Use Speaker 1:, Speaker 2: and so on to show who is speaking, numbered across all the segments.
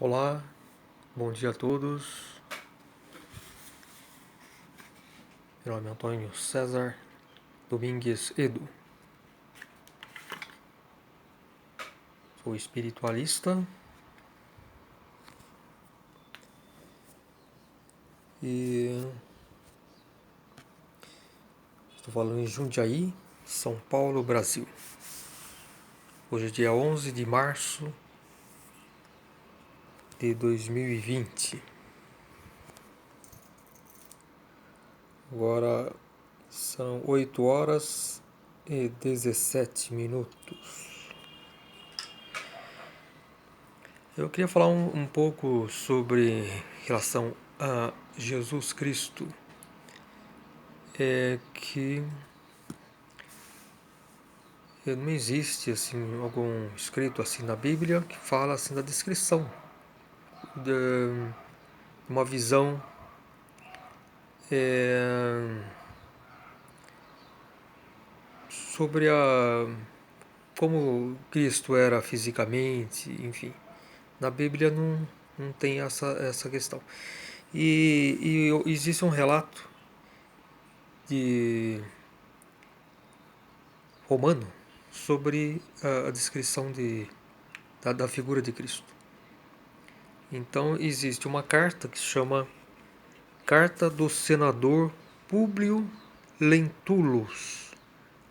Speaker 1: Olá, bom dia a todos. Meu nome é Antônio César Domingues Edu. Sou espiritualista e estou falando em Jundiaí, São Paulo, Brasil. Hoje é dia 11 de março de 2020. Agora são 8 horas e 17 minutos. Eu queria falar um pouco sobre relação a Jesus Cristo. Que não existe assim algum escrito assim na Bíblia que fala assim da descrição de uma visão sobre como Cristo era fisicamente, enfim. Na Bíblia não tem essa questão. E existe um relato de Romano sobre a descrição da figura de Cristo. Então existe uma carta que se chama Carta do Senador Públio Lentulus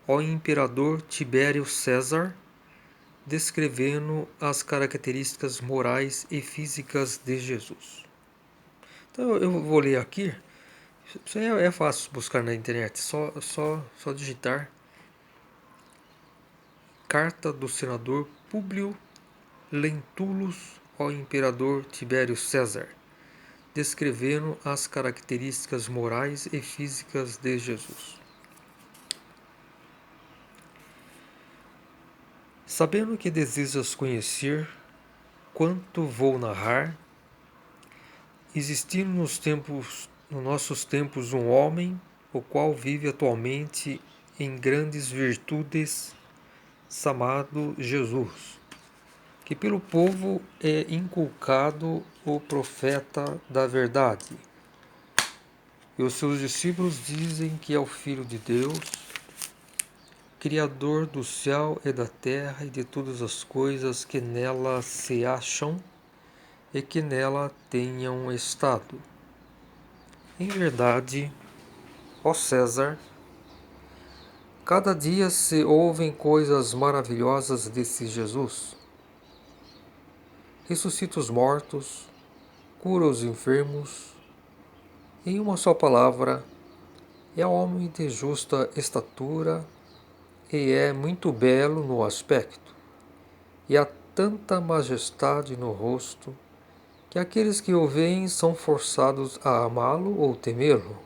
Speaker 1: ao Imperador Tibério César, descrevendo as características morais e físicas de Jesus. Então eu vou ler aqui. Isso aí é fácil buscar na internet, só digitar Carta do Senador Públio Lentulus ao Imperador Tibério César, descrevendo as características morais e físicas de Jesus. Sabendo que desejas conhecer quanto vou narrar, existindo nos nossos tempos um homem, o qual vive atualmente em grandes virtudes, chamado Jesus, que pelo povo é inculcado o profeta da verdade. E os seus discípulos dizem que é o Filho de Deus, Criador do céu e da terra e de todas as coisas que nela se acham e que nela tenham estado. Em verdade, ó César, cada dia se ouvem coisas maravilhosas desse Jesus. Ressuscita os mortos, cura os enfermos. Em uma só palavra, é homem de justa estatura e é muito belo no aspecto, e há tanta majestade no rosto, que aqueles que o veem são forçados a amá-lo ou temê-lo.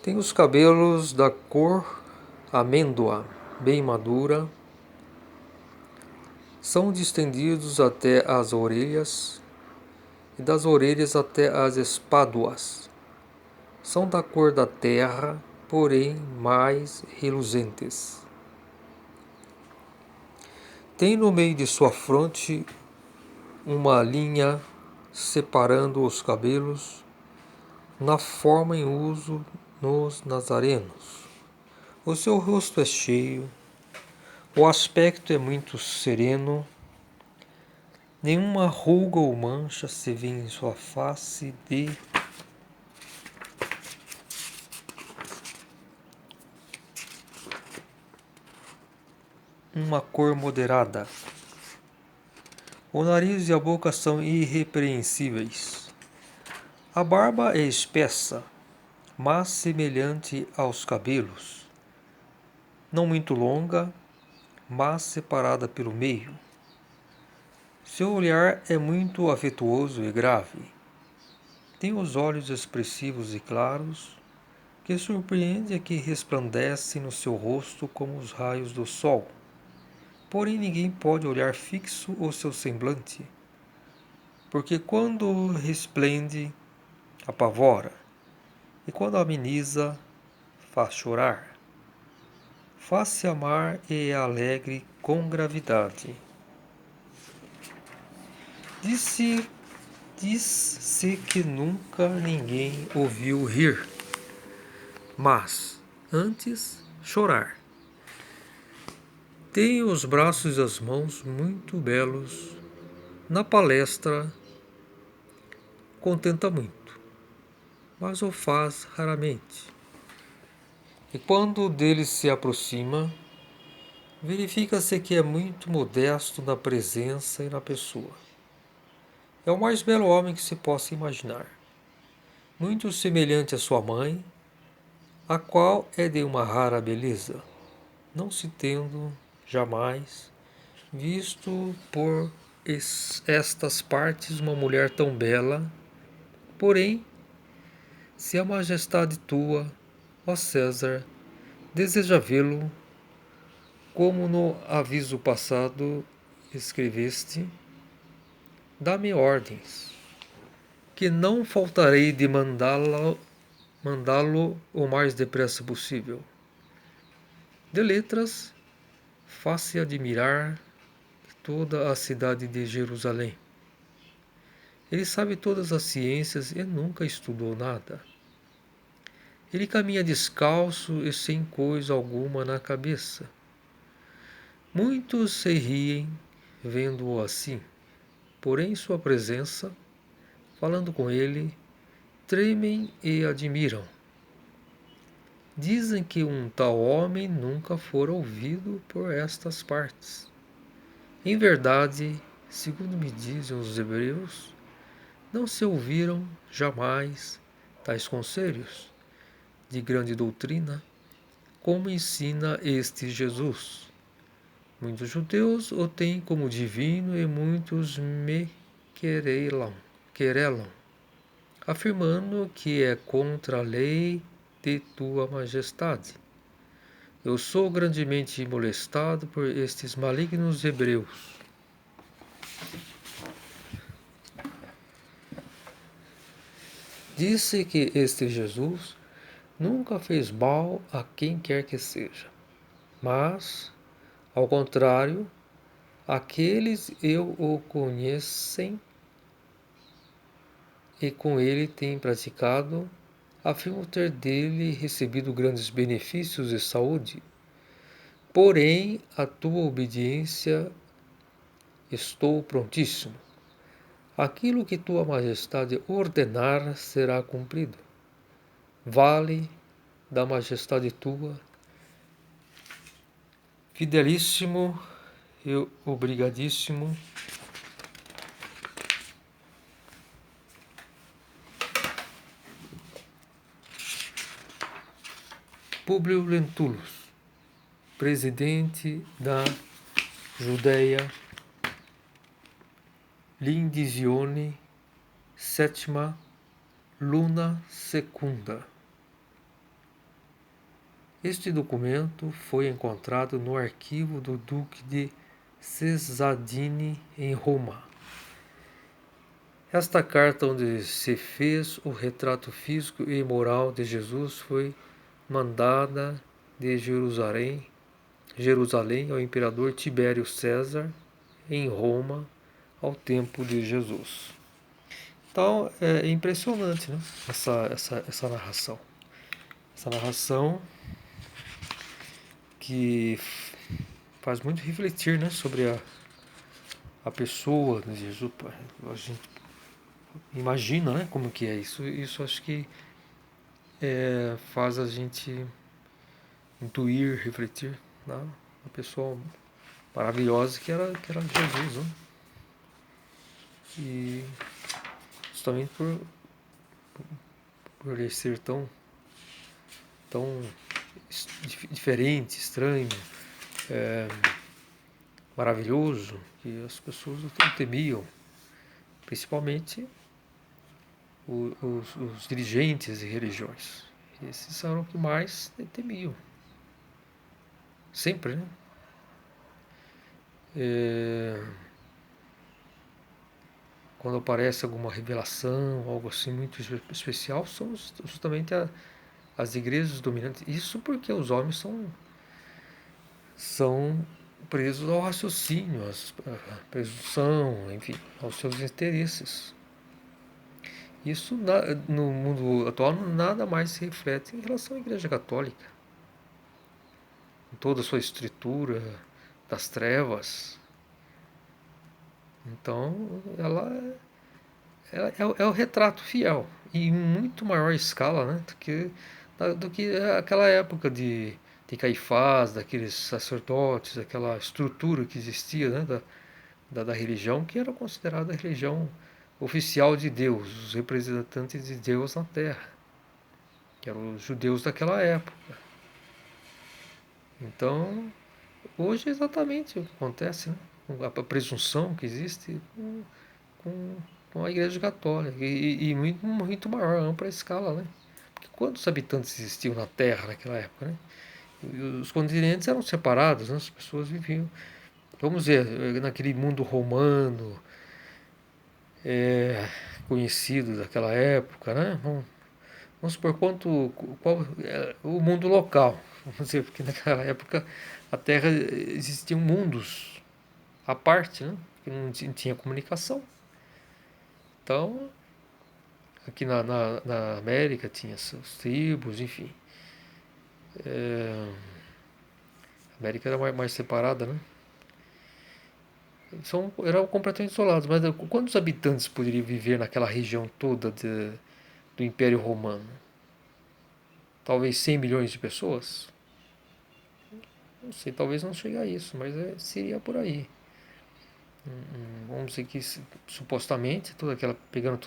Speaker 1: Tem os cabelos da cor amêndoa, bem madura, são distendidos até as orelhas, e das orelhas até as espáduas. São da cor da terra, porém mais reluzentes. Tem no meio de sua fronte uma linha separando os cabelos, na forma em uso nos nazarenos. O seu rosto é cheio, o aspecto é muito sereno, nenhuma ruga ou mancha se vê em sua face de uma cor moderada. O nariz e a boca são irrepreensíveis. A barba é espessa, mas semelhante aos cabelos, não muito longa, mas separada pelo meio. Seu olhar é muito afetuoso e grave. Tem os olhos expressivos e claros, que surpreende é que resplandecem no seu rosto como os raios do sol. Porém ninguém pode olhar fixo o seu semblante, porque quando resplende, apavora, e quando ameniza, faz chorar. Faz-se amar e é alegre com gravidade. Diz-se que nunca ninguém ouviu rir, mas antes chorar. Tem os braços e as mãos muito belos, na palestra contenta muito, mas o faz raramente. E quando dele se aproxima, verifica-se que é muito modesto na presença e na pessoa. É o mais belo homem que se possa imaginar, muito semelhante à sua mãe, a qual é de uma rara beleza, não se tendo jamais visto por estas partes uma mulher tão bela. Porém, se a majestade tua, ó César, deseja vê-lo, como no aviso passado escreveste, dá-me ordens, que não faltarei de mandá-lo o mais depressa possível. De letras, faz-se admirar toda a cidade de Jerusalém. Ele sabe todas as ciências e nunca estudou nada. Ele caminha descalço e sem coisa alguma na cabeça. Muitos se riem vendo-o assim, porém sua presença, falando com ele, tremem e admiram. Dizem que um tal homem nunca fora ouvido por estas partes. Em verdade, segundo me dizem os hebreus, não se ouviram jamais tais conselhos de grande doutrina, como ensina este Jesus. Muitos judeus o têm como divino e muitos me querelam, afirmando que é contra a lei de tua majestade. Eu sou grandemente molestado por estes malignos hebreus. Disse que este Jesus nunca fez mal a quem quer que seja, mas, ao contrário, aqueles eu o conhecem e com ele têm praticado, afirmo ter dele recebido grandes benefícios e saúde. Porém, a tua obediência estou prontíssimo. Aquilo que tua majestade ordenar será cumprido. Vale da majestade tua, fidelíssimo e obrigadíssimo Públio Lentulus, presidente da Judéia, Lindisione, sétima, Luna Secunda. Este documento foi encontrado no arquivo do Duque de Cesadini, em Roma. Esta carta, onde se fez o retrato físico e moral de Jesus, foi mandada de Jerusalém ao imperador Tibério César, em Roma, ao tempo de Jesus. Então é impressionante, né? Essa narração. Essa narração que faz muito refletir, né, sobre a pessoa de Jesus. A gente imagina, né, como que é isso. Isso acho que faz a gente intuir, refletir, né? Uma pessoa maravilhosa que era Jesus, né? E justamente por ele ser tão diferente, estranho, maravilhoso, que as pessoas o temiam, principalmente os dirigentes de religiões. Esses eram os que mais temiam. Sempre, né? Quando aparece alguma revelação, algo assim muito especial, são justamente as igrejas dominantes. Isso porque os homens são presos ao raciocínio, à presunção, enfim, aos seus interesses. Isso no mundo atual nada mais se reflete em relação à Igreja Católica, em toda a sua estrutura das trevas. Então, ela é o retrato fiel, e em muito maior escala, né, do que aquela época de Caifás, daqueles sacerdotes, aquela estrutura que existia, né, da religião, que era considerada a religião oficial de Deus, os representantes de Deus na Terra, que eram os judeus daquela época. Então, hoje é exatamente o que acontece, né? A presunção que existe com, com a Igreja Católica, e muito, muito maior, ampla escala, né? Porque quantos habitantes existiam na Terra naquela época, né? E os continentes eram separados, né? As pessoas viviam, vamos dizer, naquele mundo romano, é, conhecido daquela época, né? Vamos supor qual o mundo local, vamos dizer, porque naquela época a Terra existiam mundos à parte, né? Que não tinha comunicação. Então, aqui na América tinha seus tribos, enfim. A América era mais separada, né? Eram completamente isolados, mas quantos habitantes poderiam viver naquela região toda do Império Romano? Talvez 100 milhões de pessoas? Não sei, talvez não chegue a isso, mas seria por aí. Vamos dizer que supostamente pegando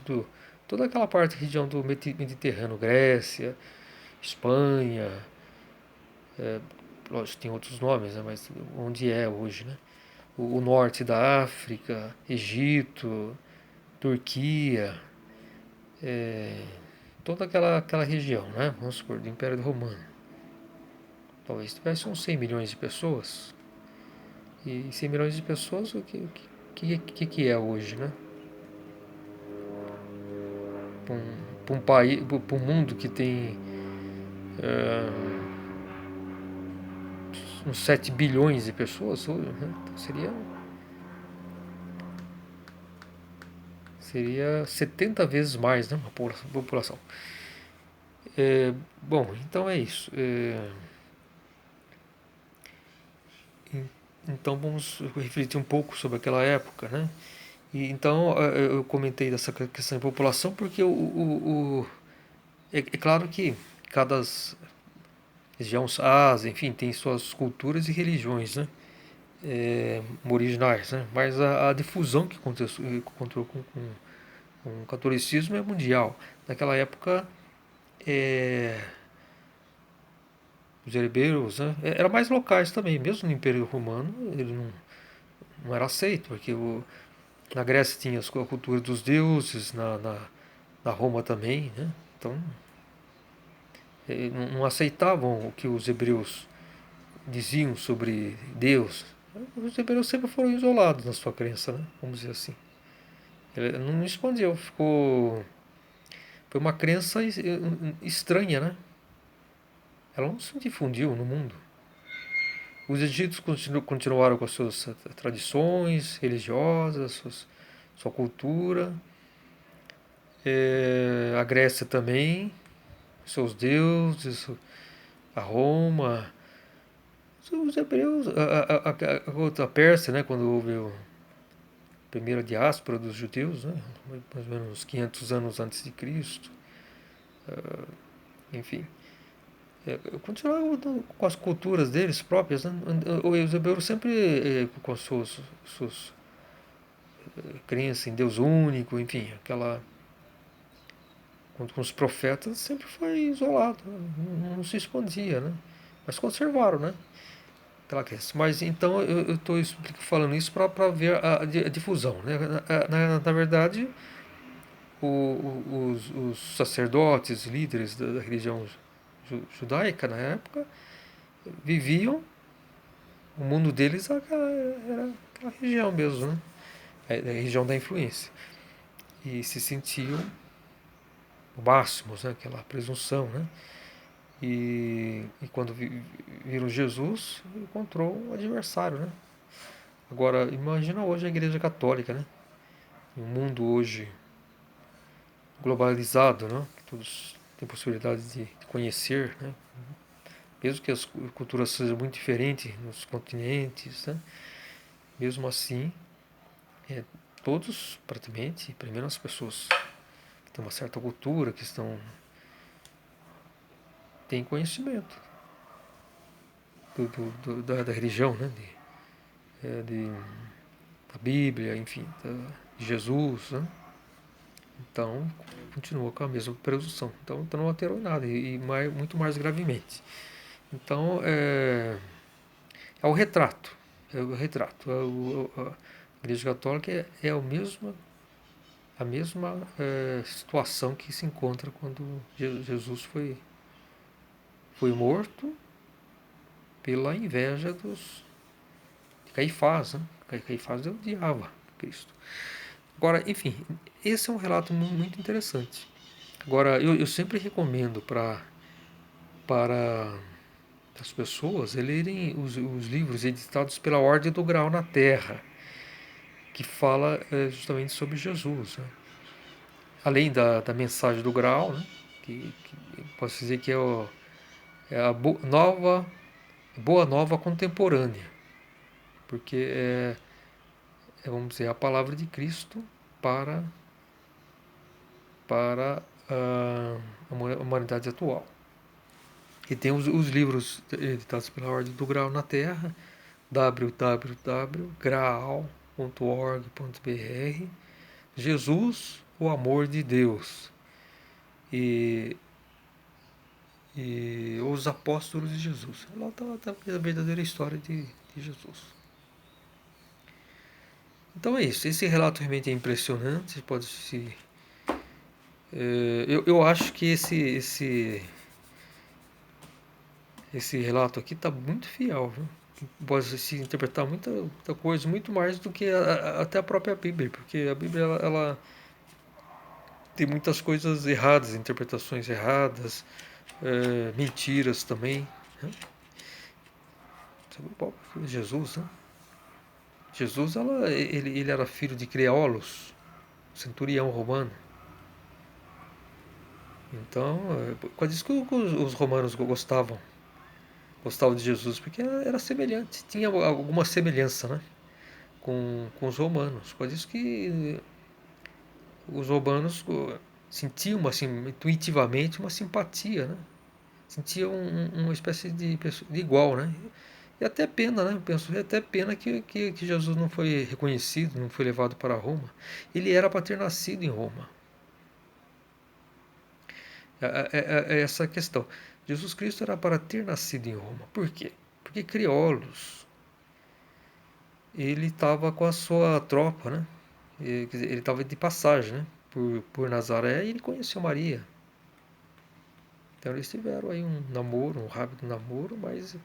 Speaker 1: toda aquela parte, região do Mediterrâneo, Grécia, Espanha, lógico, tem outros nomes, né, mas onde é hoje, né? O norte da África, Egito, Turquia, toda aquela região, né? Vamos supor, do Império Romano. Talvez tivesse uns 100 milhões de pessoas. E 100 milhões de pessoas, o que é hoje, né? Para um país, para um mundo que tem uns 7 bilhões de pessoas, né? Então seria 70 vezes mais, né? A população. Bom, então é isso. Então vamos refletir um pouco sobre aquela época, né? E então eu comentei dessa questão de população porque é claro que cada região, Ásia, enfim, tem suas culturas e religiões, né? Originais, né? Mas a difusão que encontrou com o catolicismo é mundial. Naquela época, é, os hebreus, né, eram mais locais também, mesmo no Império Romano, ele não era aceito, porque na Grécia tinha a cultura dos deuses, na Roma também, né? Então, não aceitavam o que os hebreus diziam sobre Deus. Os hebreus sempre foram isolados na sua crença, né? Vamos dizer assim. Ele não respondeu, foi uma crença estranha, né? Ela não se difundiu no mundo. Os egípcios continuaram com as suas tradições religiosas, sua cultura. A Grécia também, seus deuses, a Roma, os hebreus, a Pérsia, né, quando houve a primeira diáspora dos judeus, né, mais ou menos 500 anos antes de Cristo, enfim. Continuaram com as culturas deles próprias, né? Os hebreus sempre com as suas crenças em Deus único, enfim, com os profetas sempre foi isolado, não se expandia, né? Mas conservaram, né? Aquela crença. Mas então eu estou falando isso para ver a difusão, né? Na verdade, os sacerdotes, líderes da religião judaica na época viviam o mundo deles era aquela região mesmo, né? A região da influência. E se sentiam máximos, né? Aquela presunção, né? E quando viram Jesus, encontrou um adversário, né? Agora, imagina hoje a Igreja Católica, né? Um mundo hoje globalizado, né? Que todos têm possibilidade de conhecer, né? Mesmo que as culturas sejam muito diferentes nos continentes, né? Mesmo assim, é, todos, praticamente, primeiro as pessoas que têm uma certa cultura, que têm conhecimento da religião, né? Da Bíblia, enfim, de Jesus, né? Então, continua com a mesma presunção. Então não alterou nada, e muito mais gravemente. Então, é o retrato. É o retrato. A Igreja Católica é a mesma situação que se encontra quando Jesus foi morto pela inveja de Caifás. Né? Caifás odiava Cristo. Agora, enfim, esse é um relato muito interessante. Agora, eu sempre recomendo para as pessoas lerem os livros editados pela Ordem do Grau na Terra, que fala justamente sobre Jesus. Né? Além da mensagem do Grau, né? que posso dizer que é a boa nova contemporânea, porque vamos dizer, a palavra de Cristo para, para a humanidade atual. E tem os livros editados pela Ordem do Grau na Terra, www.graal.org.br, Jesus, o amor de Deus, e, e os apóstolos de Jesus. Lá está a verdadeira história de Jesus. Então é isso. Esse relato realmente é impressionante. Pode se eu acho que esse relato aqui está muito fiel, viu? Pode se interpretar muita coisa, muito mais do que até a própria Bíblia, porque a Bíblia ela tem muitas coisas erradas, interpretações erradas, mentiras também. Né? Jesus, né? Jesus ele era filho de Creolos, centurião romano. Então, quase isso que os romanos gostavam de Jesus, porque era semelhante, tinha alguma semelhança, né, com os romanos. Por isso que os romanos sentiam assim, intuitivamente uma simpatia, né? Sentiam uma espécie de igual, né? E até pena, né? Penso, é até pena que Jesus não foi reconhecido, não foi levado para Roma. Ele era para ter nascido em Roma. É essa a questão. Jesus Cristo era para ter nascido em Roma. Por quê? Porque Criollos, ele estava com a sua tropa, né? Ele estava de passagem, né? Por Nazaré, e ele conheceu Maria. Então eles tiveram aí um namoro, um rápido namoro, mas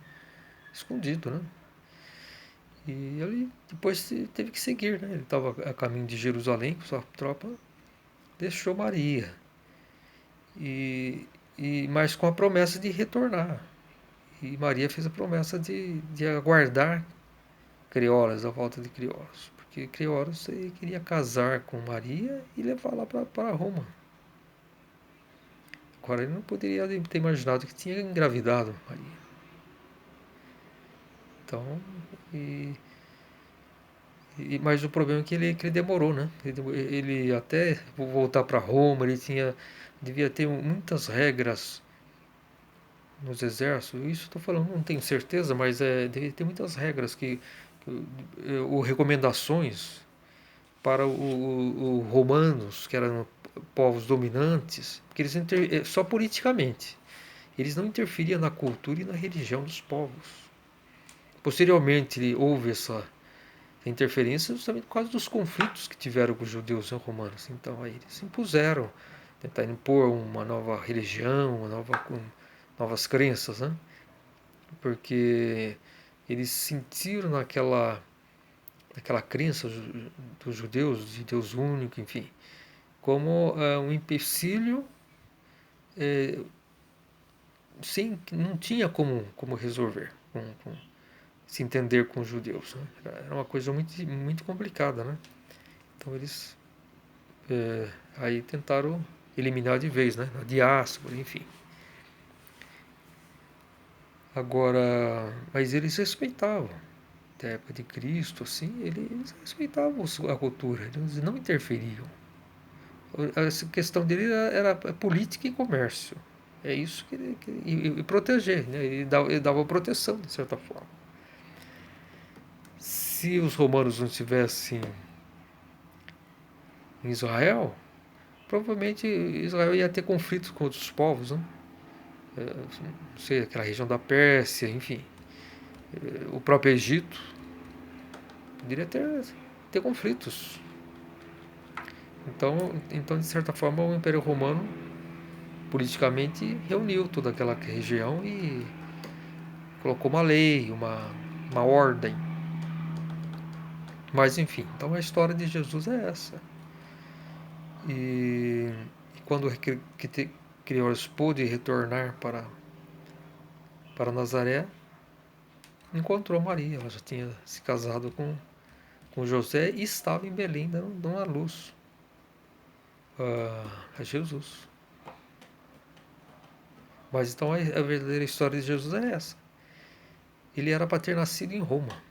Speaker 1: escondido, né? E ele depois teve que seguir, né? Ele estava a caminho de Jerusalém com sua tropa, deixou Maria. E, mas com a promessa de retornar. E Maria fez a promessa de aguardar Criolas, a volta de Criolas. Porque Criolas queria casar com Maria e levar lá para Roma. Agora ele não poderia ter imaginado que tinha engravidado Maria. Então, mas o problema é que ele demorou, né? Ele até voltar para Roma, devia ter muitas regras nos exércitos. Isso estou falando, não tenho certeza, mas devia ter muitas regras ou recomendações para os romanos, que eram povos dominantes, porque eles só politicamente. Eles não interferiam na cultura e na religião dos povos. Posteriormente houve essa interferência justamente por causa dos conflitos que tiveram com os judeus e romanos. Então aí eles impuseram, tentaram impor uma nova religião, novas crenças, né? Porque eles sentiram naquela crença dos judeus, de Deus único, enfim, como um empecilho sem, não tinha como resolver. se entender com os judeus, né? Era uma coisa muito, muito complicada, né? Então eles aí tentaram eliminar de vez, né? A diáspora, enfim. Agora, mas eles respeitavam. Da época de Cristo, assim, eles respeitavam a cultura, eles não interferiam. A questão dele era política e comércio. É isso e proteger, né? Ele dava proteção, de certa forma. Se os romanos não estivessem em Israel, provavelmente Israel ia ter conflitos com outros povos, né? Não sei, aquela região da Pérsia, enfim. O próprio Egito poderia ter conflitos. Então, de certa forma, o Império Romano politicamente reuniu toda aquela região e colocou uma lei, uma ordem. Mas enfim, então a história de Jesus é essa. E quando Criores pôde retornar para Nazaré, encontrou Maria. Ela já tinha se casado com José e estava em Belém dando a luz a Jesus. Mas então a verdadeira história de Jesus é essa. Ele era para ter nascido em Roma.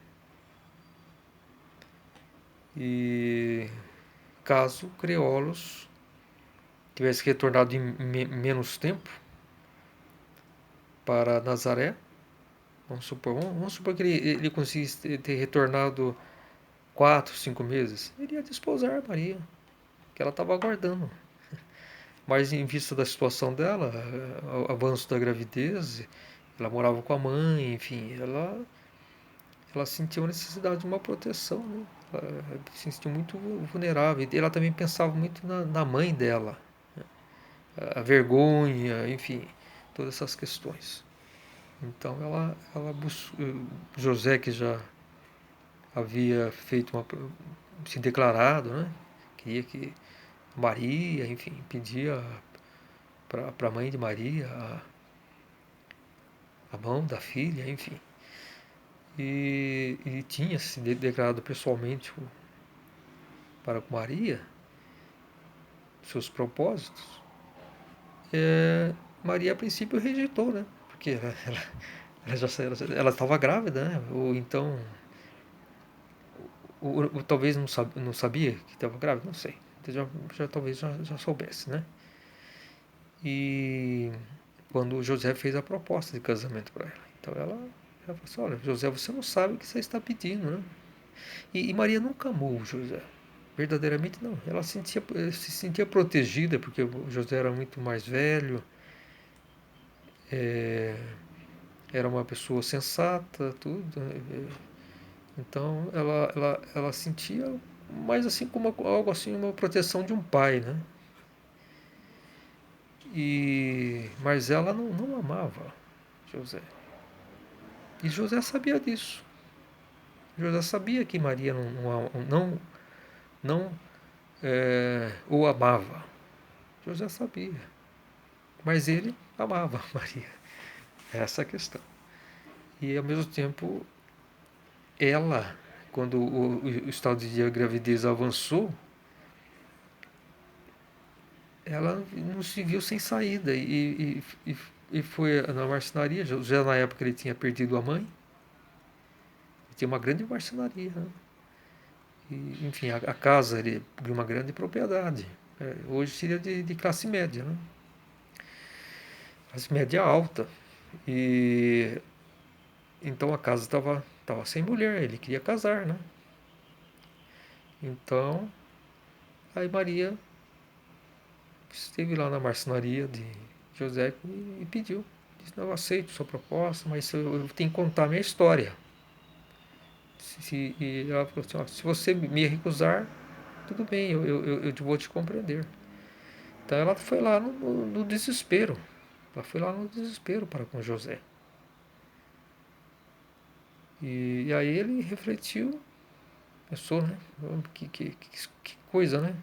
Speaker 1: E caso Creolos tivesse retornado em menos tempo para Nazaré, vamos supor que ele conseguisse ter retornado 4, 5 meses, ele ia desposar Maria, que ela estava aguardando. Mas em vista da situação dela, o avanço da gravidez, ela morava com a mãe, enfim, ela sentiu a necessidade de uma proteção, né? Ela se sentiu muito vulnerável. E ela também pensava muito na mãe dela, a vergonha, enfim, todas essas questões. Então ela buscou, José, que já havia feito se declarado, né? Queria que Maria, enfim, pedia para a mãe de Maria a mão da filha, enfim. E tinha se declarado pessoalmente para Maria seus propósitos. Maria a princípio rejeitou, né? Porque ela estava grávida, né? Ou então talvez não sabia que estava grávida, não sei. Talvez já soubesse, né? E quando José fez a proposta de casamento para ela, então ela falou assim: olha, José, você não sabe o que você está pedindo, né? E Maria nunca amou José, verdadeiramente não. Ela se sentia protegida porque José era muito mais velho, é, era uma pessoa sensata, tudo. Então ela sentia mais assim como algo assim, uma proteção de um pai, né? Mas ela não amava José. E José sabia disso. José sabia que Maria não o amava. José sabia. Mas ele amava Maria. Essa é a questão. E ao mesmo tempo, ela, quando o estado de gravidez avançou, ela não se viu sem saída e foi na marcenaria. Já na época ele tinha perdido a mãe. Tinha uma grande marcenaria, né? E, enfim, a casa de uma grande propriedade. Hoje seria de classe média, né? Classe média alta. E então a casa estava sem mulher, ele queria casar, né? Então, aí Maria esteve lá na marcenaria de José e pediu. Disse: não, eu aceito sua proposta, mas eu tenho que contar a minha história. E ela falou assim: ó, se você me recusar, tudo bem, eu vou te compreender. Então ela foi lá no desespero. Ela foi lá no desespero para com José. E aí ele refletiu, pensou, né? Que coisa, né?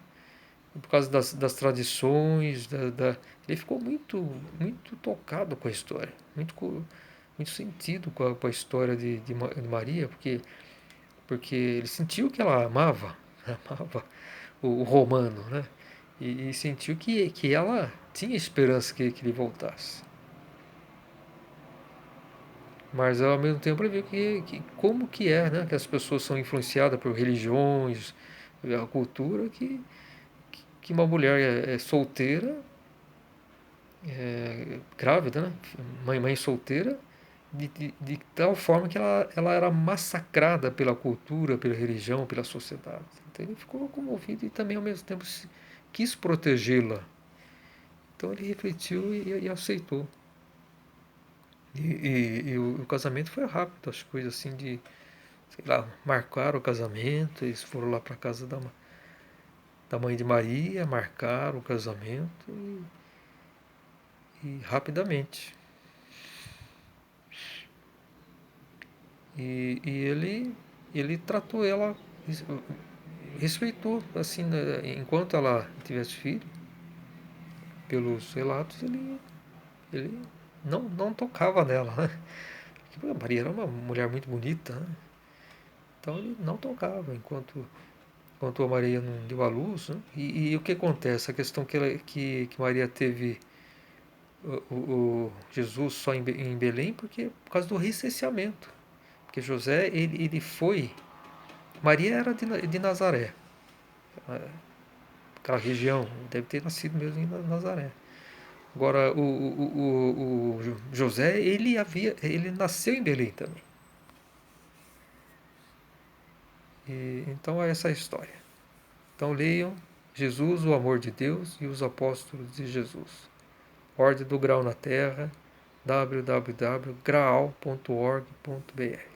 Speaker 1: Por causa das tradições, ele ficou muito, muito tocado com a história. Muito, muito sentido com a história de Maria, porque ele sentiu que ela amava, amava o romano, né? E sentiu que ela tinha esperança que ele voltasse. Mas ao mesmo tempo ele viu que como que é, né? Que as pessoas são influenciadas por religiões, a cultura, que uma mulher é solteira, grávida, né? Mãe solteira, de tal forma que ela era massacrada pela cultura, pela religião, pela sociedade. Então ele ficou comovido e também ao mesmo tempo quis protegê-la. Então ele refletiu e aceitou. E o casamento foi rápido, as coisas assim de, sei lá, marcaram o casamento, eles foram lá para a casa da mãe de Maria, marcaram o casamento e rapidamente. E ele tratou ela, respeitou, assim, né, enquanto ela tivesse filho, pelos relatos, ele não tocava nela, né? Porque a Maria era uma mulher muito bonita, né? Então ele não tocava enquanto a Maria não deu à luz, né? E o que acontece? A questão que Maria teve o Jesus só em Belém por causa do recenseamento. Porque José, ele foi. Maria era de Nazaré, aquela região, deve ter nascido mesmo em Nazaré. Agora, o José, ele nasceu em Belém também. Então é essa a história. Então leiam Jesus, o amor de Deus e os apóstolos de Jesus. Ordem do Grau na Terra, www.graal.org.br.